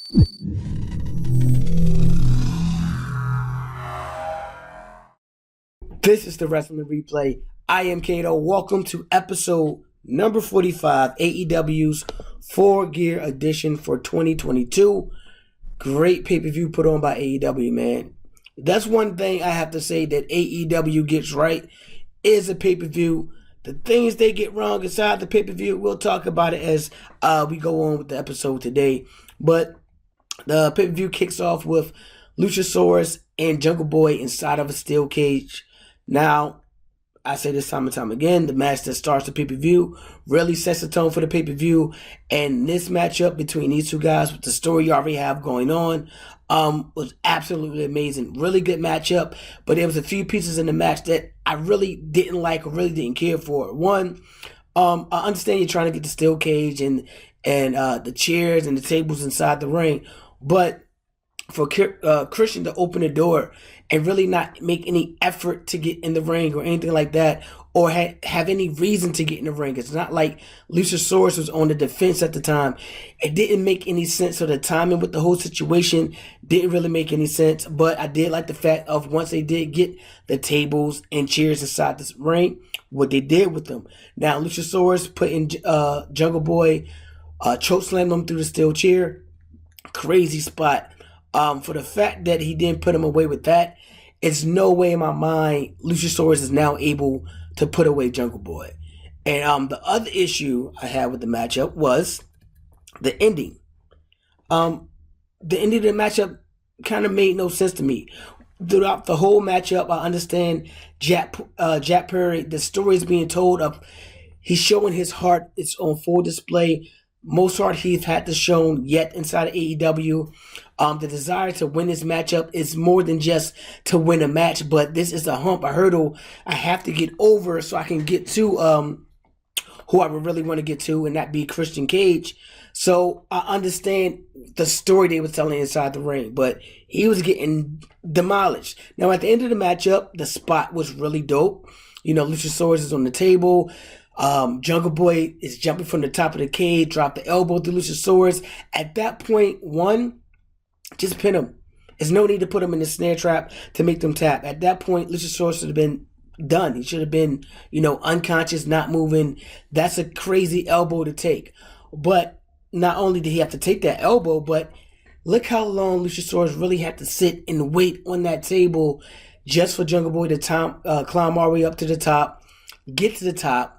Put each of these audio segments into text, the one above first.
This is the Wrestling Replay. I am Cato. Welcome to episode number 45, AEW's Full Gear edition for 2022. Great pay-per-view put on by AEW, man. That's one thing I have to say that AEW gets right is a pay-per-view. The things they get wrong inside the pay-per-view, we'll talk about it as we go on with the episode today. But the pay-per-view kicks off with Luchasaurus and Jungle Boy inside of a steel cage. Now, I say this time and time again, the match that starts the pay-per-view really sets the tone for the pay-per-view. And this matchup between these two guys with the story you already have going on was absolutely amazing. Really good matchup, but there was a few pieces in the match that I really didn't like or really didn't care for. One, I understand you're trying to get the steel cage and the chairs and the tables inside the ring, but for Christian to open the door and really not make any effort to get in the ring or anything like that, or have any reason to get in the ring. It's not like Luchasaurus was on the defense at the time. It didn't make any sense. So the timing with the whole situation didn't really make any sense. But I did like the fact of once they did get the tables and chairs inside this ring, what they did with them. Now, Luchasaurus put in Jungle Boy, chokeslammed him through the steel chair. Crazy spot. For the fact that he didn't put him away with that, it's no way in my mind Luchasaurus is now able to put away Jungle Boy. And the other issue I had with the matchup was the ending. The ending of the matchup kind of made no sense to me. Throughout the whole matchup, I understand Jack Perry, the story is being told of he's showing his heart. It's on full display. Most heart he's had to shown yet inside of AEW. The desire to win this matchup is more than just to win a match, but this is a hump, a hurdle I have to get over so I can get to who I would really want to get to, and that be Christian Cage. So I understand the story they were telling inside the ring, but he was getting demolished. Now at the end of the matchup, the spot was really dope. You know, Luchasaurus is on the table. Jungle Boy is jumping from the top of the cage, drop the elbow to Luchasaurus. At that point, just pin him. There's no need to put him in the snare trap to make them tap. At that point, Luchasaurus should have been done. He should have been, unconscious, not moving. That's a crazy elbow to take. But not only did he have to take that elbow, but look how long Luchasaurus really had to sit and wait on that table just for Jungle Boy to climb all the way up to the top, get to the top,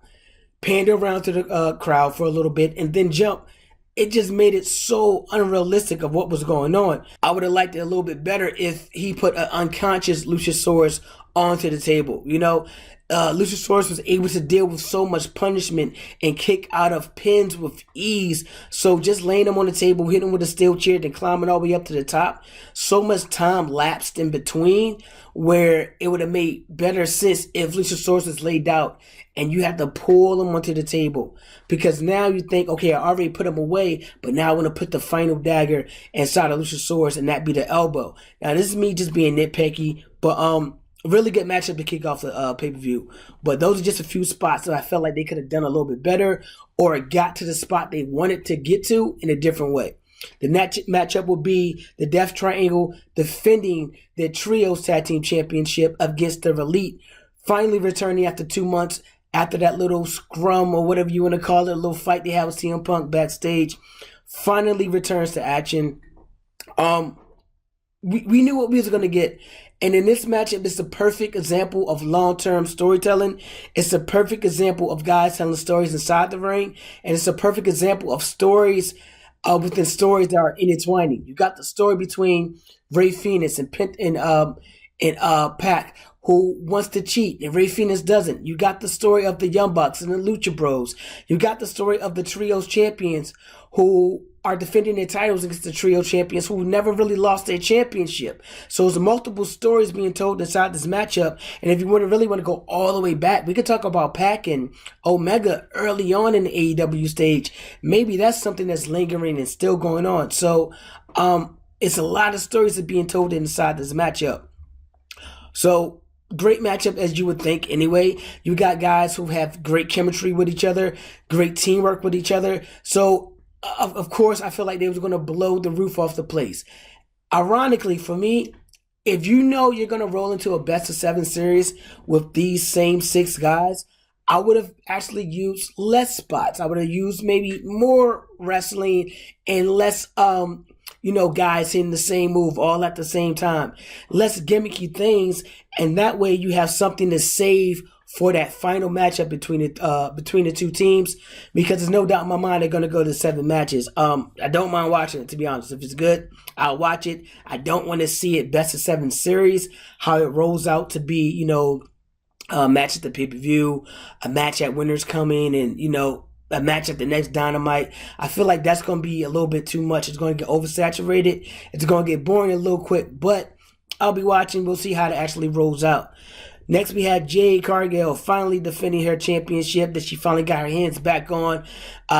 pander around to the crowd for a little bit, and then jump. It just made it so unrealistic of what was going on. I would have liked it a little bit better if he put an unconscious Luchasaurus onto the table. Luchasaurus was able to deal with so much punishment and kick out of pins with ease. So just laying him on the table, hitting him with a steel chair, then climbing all the way up to the top, so much time lapsed in between where it would have made better sense if Luchasaurus was laid out and you had to pull him onto the table. Because now you think, okay, I already put him away, but now I want to put the final dagger inside of Luchasaurus and that be the elbow. Now this is me just being nitpicky, but really good matchup to kick off the pay-per-view. But those are just a few spots that I felt like they could have done a little bit better or got to the spot they wanted to get to in a different way. The matchup will be the Death Triangle defending their Trios Tag Team Championship against the Elite, finally returning after 2 months after that little scrum or whatever you want to call it, a little fight they had with CM Punk backstage. Finally returns to action. We knew what we was going to get. And in this matchup, it's the perfect example of long-term storytelling. It's a perfect example of guys telling stories inside the ring. And it's a perfect example of stories within stories that are intertwining. You got the story between Rey Fenix and Pac, who wants to cheat, and Rey Fenix doesn't. You got the story of the Young Bucks and the Lucha Bros. You got the story of the Trios champions who are defending their titles against the Trio champions who never really lost their championship. So there's multiple stories being told inside this matchup. And if you really want to go all the way back, we could talk about Pac and Omega early on in the AEW stage. Maybe that's something that's lingering and still going on. So it's a lot of stories that are being told inside this matchup. So great matchup as you would think anyway. You got guys who have great chemistry with each other, great teamwork with each other. So of course, I feel like they was going to blow the roof off the place. Ironically, for me, if you know you're going to roll into a best of 7 series with these same 6 guys, I would have actually used less spots. I would have used maybe more wrestling and less, guys hitting the same move all at the same time. Less gimmicky things, and that way you have something to save for that final matchup between the two teams, because there's no doubt in my mind they're going to go to 7 matches. I don't mind watching it, to be honest. If it's good, I'll watch it. I don't want to see it best of 7 series, how it rolls out to be, a match at the pay-per-view, a match at Winners Coming, and, a match at the next Dynamite. I feel like that's going to be a little bit too much. It's going to get oversaturated. It's going to get boring a little quick, but I'll be watching. We'll see how it actually rolls out. Next, we had Jade Cargill finally defending her championship that she finally got her hands back on.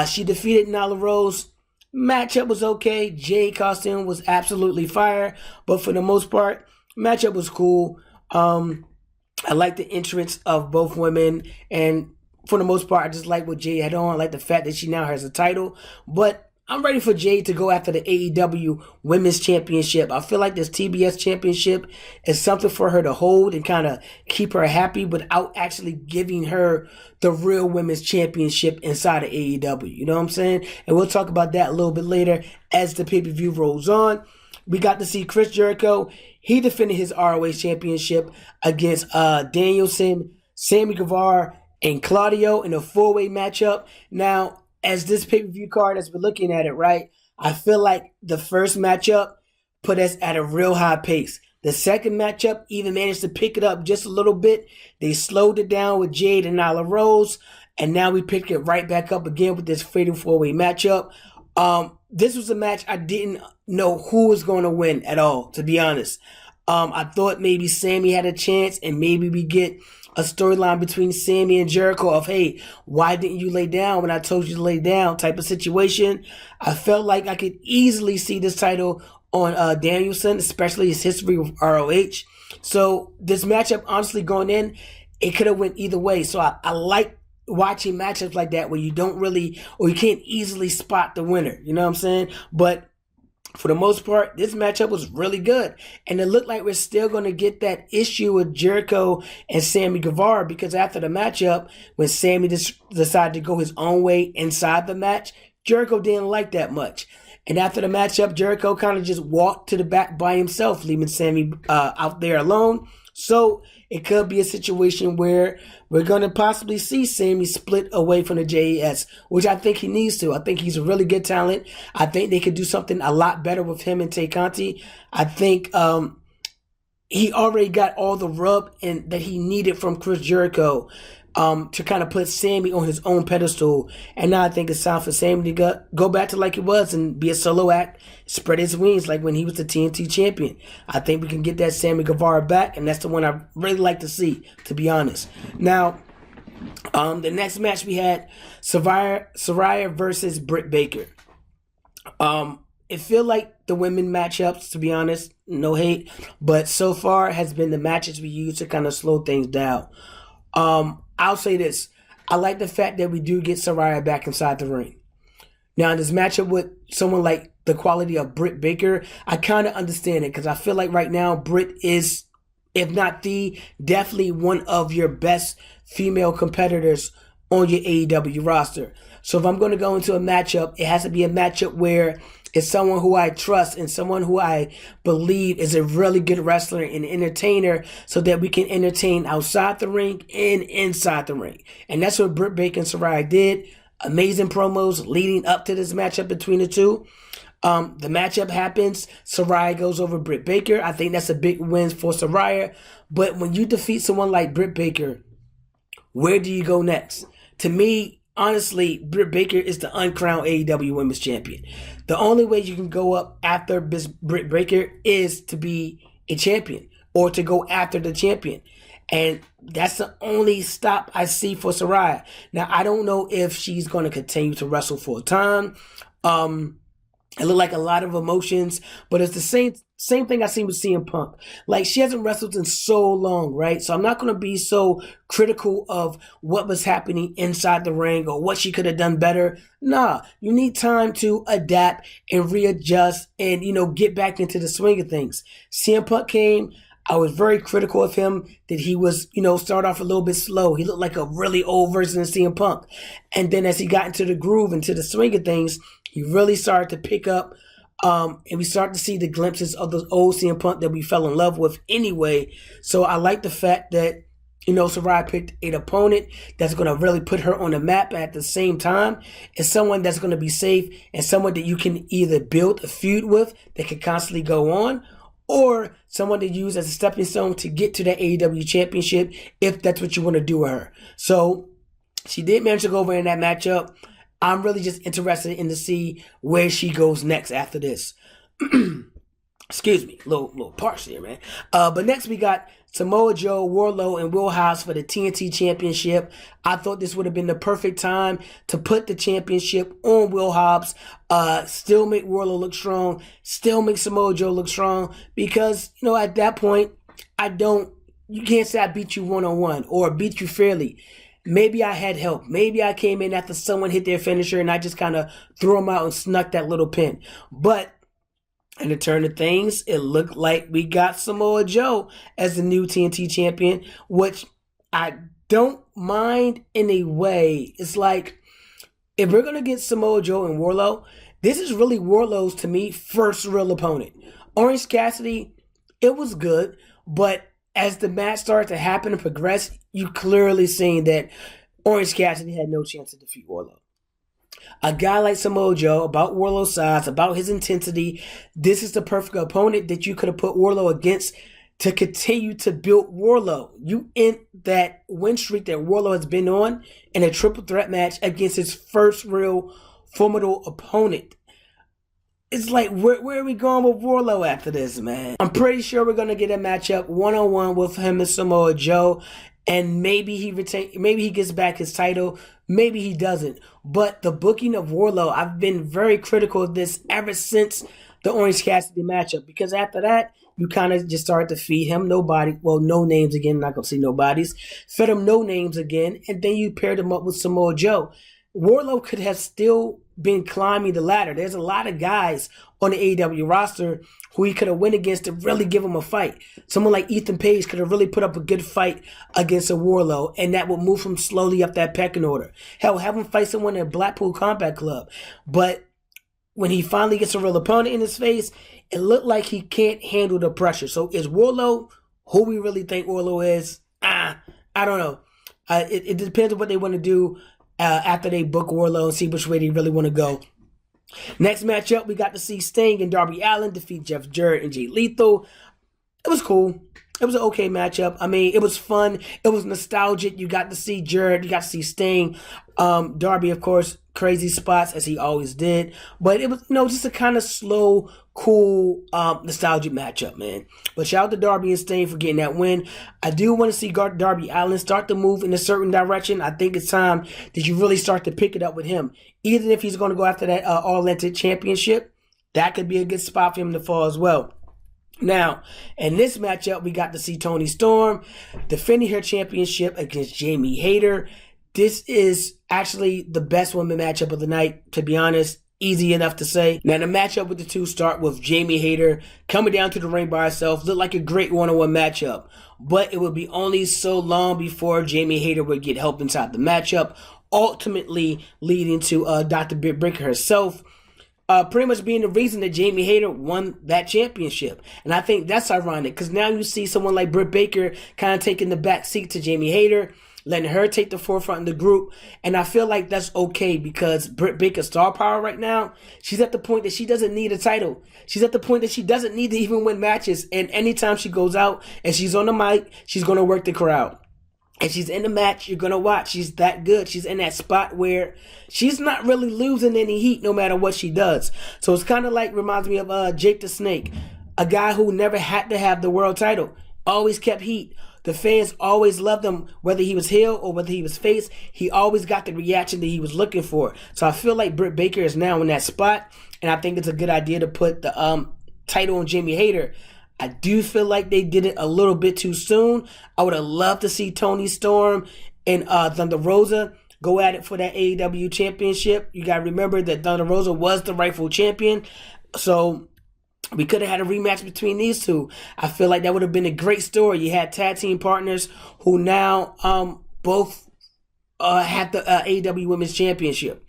She defeated Nyla Rose. Matchup was okay. Jade costume was absolutely fire, but for the most part, matchup was cool. I like the entrance of both women, and for the most part, I just like what Jade had on. I like the fact that she now has a title, but I'm ready for Jade to go after the AEW Women's Championship. I feel like this TBS Championship is something for her to hold and kind of keep her happy without actually giving her the real Women's Championship inside of AEW. You know what I'm saying? And we'll talk about that a little bit later as the pay-per-view rolls on. We got to see Chris Jericho. He defended his ROH Championship against Danielson, Sammy Guevara, and Claudio in a 4-way matchup. Now, as this pay-per-view card, as we're looking at it, right, I feel like the first matchup put us at a real high pace. The second matchup even managed to pick it up just a little bit. They slowed it down with Jade and Nyla Rose, and now we picked it right back up again with this fatal 4-way matchup. This was a match I didn't know who was going to win at all, to be honest. I thought maybe Sammy had a chance, and maybe we get a storyline between Sammy and Jericho of, hey, why didn't you lay down when I told you to lay down type of situation. I felt like I could easily see this title on Danielson, especially his history with ROH. So this matchup, honestly, going in, it could have went either way. So I like watching matchups like that where you don't really, or you can't easily spot the winner. You know what I'm saying? But for the most part, this matchup was really good. And it looked like we're still going to get that issue with Jericho and Sammy Guevara, because after the matchup, when Sammy decided to go his own way inside the match, Jericho didn't like that much. And after the matchup, Jericho kind of just walked to the back by himself, leaving Sammy out there alone. So it could be a situation where we're going to possibly see Sammy split away from the JAS, which I think he needs to. I think he's a really good talent. I think they could do something a lot better with him and Tay Conti. I think he already got all the rub that he needed from Chris Jericho to kind of put Sammy on his own pedestal. And now I think it's time for Sammy to go back to like he was and be a solo act, spread his wings like when he was the TNT champion. I think we can get that Sammy Guevara back, and that's the one I really like to see, to be honest. Now, the next match we had Saraya versus Britt Baker. It feel like the women matchups, to be honest, no hate, but so far has been the matches we use to kind of slow things down. I'll say this. I like the fact that we do get Saraya back inside the ring. Now, in this matchup with someone like the quality of Britt Baker, I kind of understand it, because I feel like right now Britt is, if not definitely one of your best female competitors on your AEW roster. So if I'm going to go into a matchup, it has to be a matchup where it's someone who I trust and someone who I believe is a really good wrestler and entertainer, so that we can entertain outside the ring and inside the ring. And that's what Britt Baker and Saraya did. Amazing promos leading up to this matchup between the two. The matchup happens. Saraya goes over Britt Baker. I think that's a big win for Saraya. But when you defeat someone like Britt Baker, where do you go next? To me, honestly, Britt Baker is the uncrowned AEW Women's Champion. The only way you can go up after Britt Baker is to be a champion or to go after the champion. And that's the only stop I see for Saraya. Now, I don't know if she's going to continue to wrestle full time. It looked like a lot of emotions, but at the Same thing I seen with CM Punk. Like, she hasn't wrestled in so long, right? So I'm not going to be so critical of what was happening inside the ring or what she could have done better. Nah, you need time to adapt and readjust and, get back into the swing of things. CM Punk came. I was very critical of him that he was, start off a little bit slow. He looked like a really old version of CM Punk. And then as he got into the groove, into the swing of things, he really started to pick up. And we start to see the glimpses of the old CM Punk that we fell in love with anyway. So I like the fact that, Saraya picked an opponent that's going to really put her on the map at the same time. It's someone that's going to be safe and someone that you can either build a feud with that can constantly go on, or someone to use as a stepping stone to get to that AEW championship if that's what you want to do with her. So she did manage to go over in that matchup. I'm really just interested in to see where she goes next after this. Excuse me, little parched here, man. But next we got Samoa Joe, Wardlow, and Hobbs for the TNT Championship. I thought this would have been the perfect time to put the championship on Hobbs. Still make Wardlow look strong. Still make Samoa Joe look strong. Because, at that point, you can't say I beat you one-on-one or beat you fairly. Maybe I had help. Maybe I came in after someone hit their finisher and I just kind of threw them out and snuck that little pin. But in the turn of things, it looked like we got Samoa Joe as the new TNT champion, which I don't mind in a way. It's like, if we're going to get Samoa Joe and Wardlow, this is really Wardlow's, to me, first real opponent. Orange Cassidy, it was good, but as the match started to happen and progress, you clearly seen that Orange Cassidy had no chance to defeat Wardlow. A guy like Samoa Joe, about Wardlow's size, about his intensity, this is the perfect opponent that you could have put Wardlow against to continue to build Wardlow. You end that win streak that Wardlow has been on in a triple threat match against his first real formidable opponent. It's like, where are we going with Wardlow after this, man? I'm pretty sure we're going to get a matchup one-on-one with him and Samoa Joe, and maybe he gets back his title, maybe he doesn't. But the booking of Wardlow, I've been very critical of this ever since the Orange Cassidy matchup, because after that, you kind of just started to feed him no names again, not going to say nobodies, fed him no names again, and then you paired him up with Samoa Joe. Wardlow could have still been climbing the ladder. There's a lot of guys on the AEW roster who he could have went against to really give him a fight. Someone like Ethan Page could have really put up a good fight against a Wardlow, and that would move him slowly up that pecking order. Hell, have him fight someone in Blackpool Combat Club. But when he finally gets a real opponent in his face, it looked like he can't handle the pressure. So is Wardlow who we really think Wardlow is? I don't know. It depends on what they want to do after they book Wardlow and see which way they really want to go. Next matchup, we got to see Sting and Darby Allin defeat Jeff Jarrett and Jay Lethal. It was cool. It was an okay matchup. I mean, it was fun. It was nostalgic. You got to see Jarrett. You got to see Sting. Darby, of course, crazy spots as he always did. But it was, just a kind of slow, cool, nostalgic matchup, man. But shout out to Darby and Sting for getting that win. I do want to see Darby Allin start to move in a certain direction. I think it's time that you really start to pick it up with him. Even if he's going to go after that All-Atlantic Championship, that could be a good spot for him to fall as well. Now, in this matchup, we got to see Toni Storm defending her championship against Jamie Hayter. This is actually the best women matchup of the night, to be honest. Easy enough to say. Now, the matchup with the two start with Jamie Hayter coming down to the ring by herself. Looked like a great one-on-one matchup. But it would be only so long before Jamie Hayter would get help inside the matchup, ultimately leading to Dr. Britt Baker herself pretty much being the reason that Jamie Hayter won that championship. And I think that's ironic, because now you see someone like Britt Baker kind of taking the back seat to Jamie Hayter, letting her take the forefront in the group. And I feel like that's okay, because Britt Baker's star power right now, she's at the point that she doesn't need a title. She's at the point that she doesn't need to even win matches. And anytime she goes out and she's on the mic, she's going to work the crowd. And she's in the match, you're going to watch. She's that good. She's in that spot where she's not really losing any heat no matter what she does. So it's kind of like, reminds me of Jake the Snake, a guy who never had to have the world title, always kept heat. The fans always loved him, whether he was heel or whether he was face. He always got the reaction that he was looking for. So I feel like Britt Baker is now in that spot, and I think it's a good idea to put the title on Jamie Hayter. I do feel like they did it a little bit too soon. I would have loved to see Toni Storm and Thunder Rosa go at it for that AEW championship. You got to remember that Thunder Rosa was the rightful champion. So we could have had a rematch between these two. I feel like that would have been a great story. You had tag team partners who now both had the AEW Women's Championship.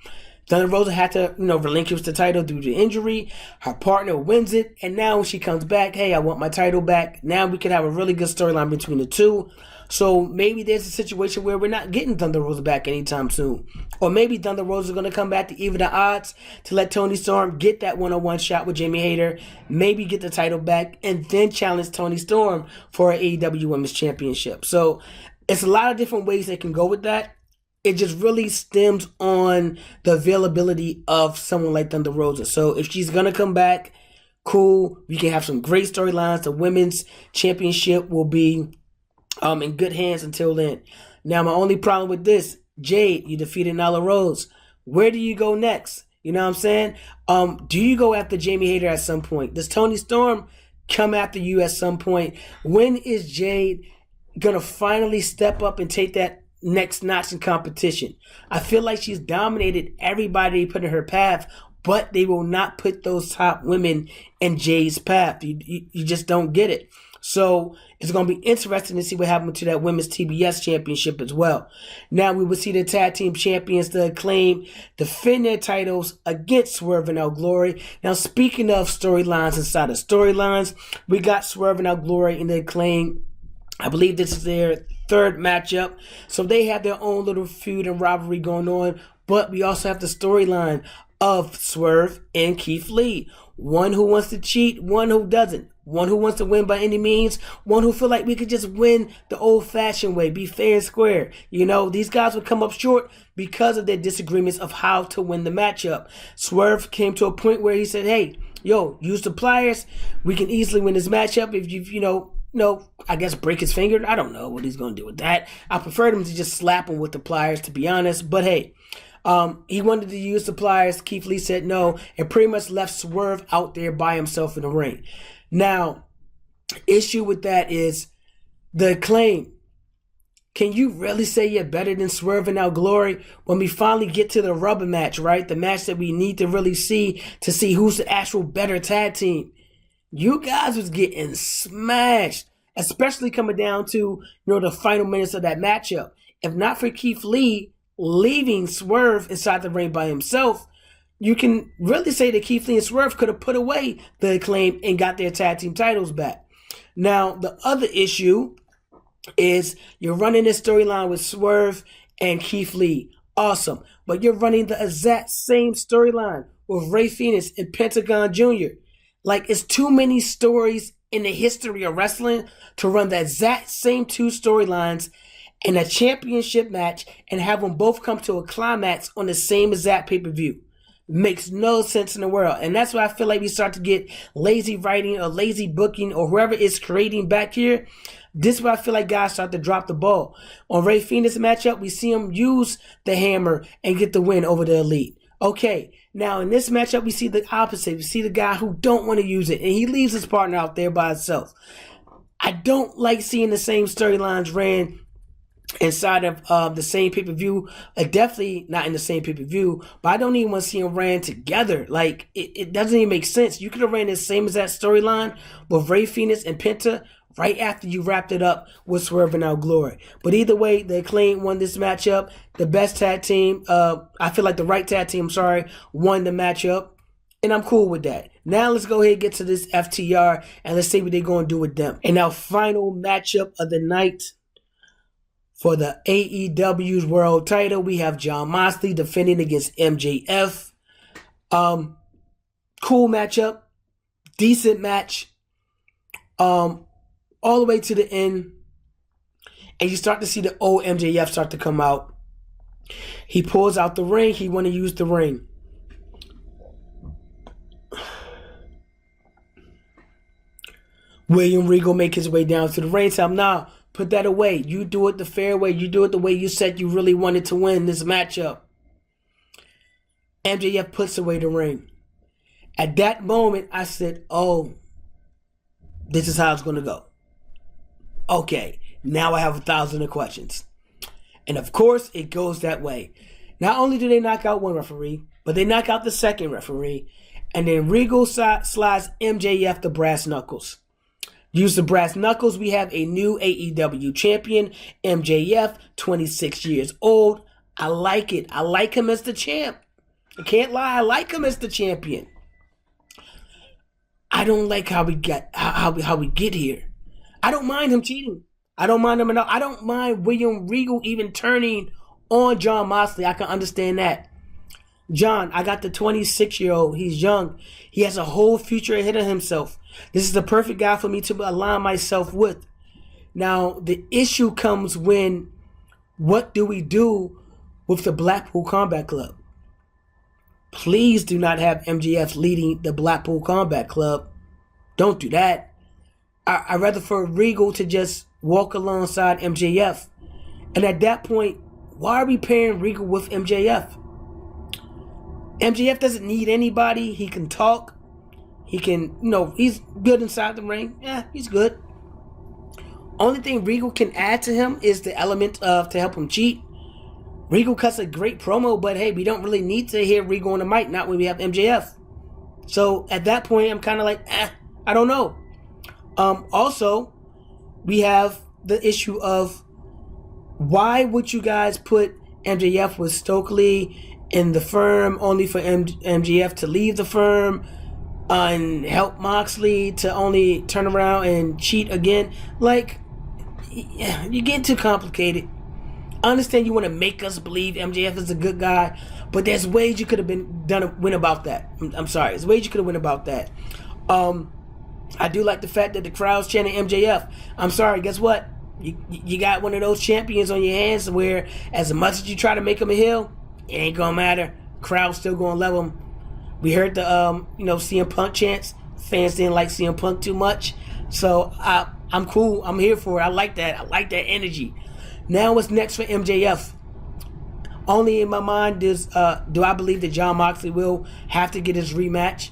Thunder Rosa had to, relinquish the title due to injury. Her partner wins it, and now when she comes back, hey, I want my title back. Now we could have a really good storyline between the two. So maybe there's a situation where we're not getting Thunder Rosa back anytime soon. Or maybe Thunder Rosa is going to come back to even the odds to let Toni Storm get that one-on-one shot with Jamie Hayter, maybe get the title back, and then challenge Toni Storm for an AEW Women's Championship. So it's a lot of different ways they can go with that. It just really stems on the availability of someone like Thunder Rosa. So if she's going to come back, cool. We can have some great storylines. The Women's Championship will be in good hands until then. Now, my only problem with this, Jade, you defeated Nyla Rose. Where do you go next? You know what I'm saying? Do you go after Jamie Hayter at some point? Does Toni Storm come after you at some point? When is Jade going to finally step up and take that next notch in competition? I feel like she's dominated everybody put in her path, but they will not put those top women in Jade's path. You just don't get it. So it's going to be interesting to see what happened to that Women's TBS Championship as well. Now we will see the tag team champions, the Acclaimed, defend their titles against Swerve and Our Glory. Now speaking of storylines inside of storylines, we got Swerve and Our Glory and the Acclaimed. I believe this is their third matchup. So they have their own little feud and rivalry going on. But we also have the storyline of Swerve and Keith Lee. One who wants to cheat, one who doesn't. One who wants to win by any means, one who feel like we could just win the old-fashioned way, be fair and square. These guys would come up short because of their disagreements of how to win the matchup. Swerve came to a point where he said, hey, use the pliers. We can easily win this matchup if I guess break his finger. I don't know what he's going to do with that. I preferred him to just slap him with the pliers, to be honest. But hey, he wanted to use the pliers. Keith Lee said no and pretty much left Swerve out there by himself in the ring. Now, issue with that is the Acclaim. Can you really say you're better than Swerve and Our Glory when we finally get to the rubber match, right? The match that we need to really see to see who's the actual better tag team. You guys was getting smashed, especially coming down to, the final minutes of that matchup. If not for Keith Lee leaving Swerve inside the ring by himself, you can really say that Keith Lee and Swerve could have put away the Acclaim and got their tag team titles back. Now, the other issue is you're running this storyline with Swerve and Keith Lee. Awesome. But you're running the exact same storyline with Rey Fenix and Pentagon Jr. Like, it's too many stories in the history of wrestling to run the exact same two storylines in a championship match and have them both come to a climax on the same exact pay-per-view. Makes no sense in the world. And that's why I feel like we start to get lazy writing or lazy booking or whoever is creating back here. This is where I feel like guys start to drop the ball. On Rey Fenix matchup, we see him use the hammer and get the win over the Elite. Okay, now in this matchup, we see the opposite. We see the guy who don't want to use it, and he leaves his partner out there by himself. I don't like seeing the same storylines ran inside of the same pay-per-view. Definitely not in the same pay-per-view, but I don't even want to see them ran together. Like, it doesn't even make sense. You could have ran the same as that storyline with Rey Fenix and Penta right after you wrapped it up with Swerve and Our Glory. But either way, the Acclaim won this matchup. The best tag team, I feel like the right tag team, won the matchup. And I'm cool with that. Now let's go ahead and get to this FTR and let's see what they're going to do with them. And our final matchup of the night for the AEW's world title, we have Jon Moxley defending against MJF. Cool matchup. Decent match. All the way to the end. And you start to see the old MJF start to come out. He pulls out the ring. He want to use the ring. William Regal make his way down to the ring. Tell him, nah, put that away. You do it the fair way. You do it the way you said you really wanted to win this matchup. MJF puts away the ring. At that moment, I said, oh this is how it's going to go. Okay, now I have 1,000 questions. And of course, it goes that way. Not only do they knock out one referee, but they knock out the second referee. And then Regal slides MJF the brass knuckles. Use the brass knuckles. We have a new AEW champion, MJF, 26 years old. I like it. I like him as the champ. I can't lie. I like him as the champion. I don't like how we get here. I don't mind him cheating. I don't mind him enough. I don't mind William Regal even turning on Jon Moxley. I can understand that. John, I got the 26-year-old. He's young. He has a whole future ahead of himself. This is the perfect guy for me to align myself with. Now, the issue comes when, what do we do with the Blackpool Combat Club? Please do not have MJF leading the Blackpool Combat Club. Don't do that. I'd rather for Regal to just walk alongside MJF. And at that point, why are we pairing Regal with MJF? MJF doesn't need anybody. He can talk. He can, he's good inside the ring. Yeah, he's good. Only thing Regal can add to him is the element of to help him cheat. Regal cuts a great promo, but hey, we don't really need to hear Regal on the mic, not when we have MJF. So at that point, I'm kind of like, I don't know. Also, we have the issue of why would you guys put MJF with Stokely in the firm only for MJF to leave the firm and help Moxley to only turn around and cheat again? Like, you're getting too complicated. I understand you want to make us believe MJF is a good guy, but there's ways you could have went about that. I'm sorry, there's ways you could have went about that. I do like the fact that the crowd's chanting MJF. I'm sorry, guess what? You got one of those champions on your hands where as much as you try to make him a heel, it ain't gonna matter. Crowd's still gonna love him. We heard the CM Punk chants. Fans didn't like CM Punk too much, so I'm cool. I'm here for it. I like that. I like that energy. Now what's next for MJF? Only in my mind do I believe that Jon Moxley will have to get his rematch.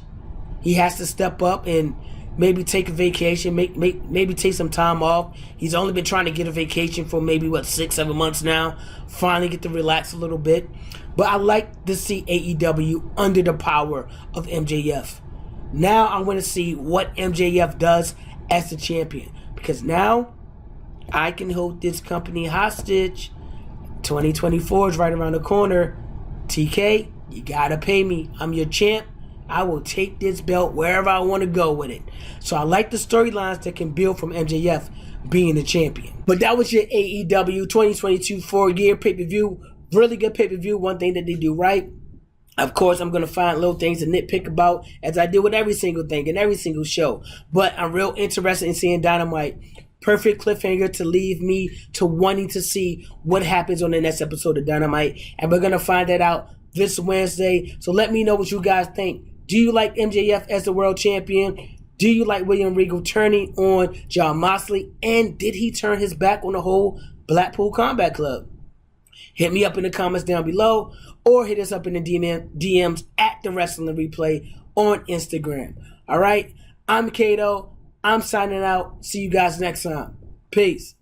He has to step up and maybe take a vacation, maybe take some time off. He's only been trying to get a vacation for maybe 6-7 months now. Finally get to relax a little bit. But I like to see AEW under the power of MJF. Now I want to see what MJF does as the champion, because now I can hold this company hostage. 2024 is right around the corner. TK, you gotta pay me. I'm your champ. I will take this belt wherever I want to go with it. So I like the storylines that can build from MJF being the champion. But that was your AEW 2022 Full Gear pay-per-view. Really good pay-per-view. One thing that they do right. Of course, I'm going to find little things to nitpick about, as I do with every single thing and every single show. But I'm real interested in seeing Dynamite. Perfect cliffhanger to leave me to wanting to see what happens on the next episode of Dynamite. And we're going to find that out this Wednesday. So let me know what you guys think. Do you like MJF as the world champion? Do you like William Regal turning on Jon Moxley? And did he turn his back on the whole Blackpool Combat Club? Hit me up in the comments down below, or hit us up in the DMs at The Wrestling Replay on Instagram. All right, I'm Cato. I'm signing out. See you guys next time. Peace.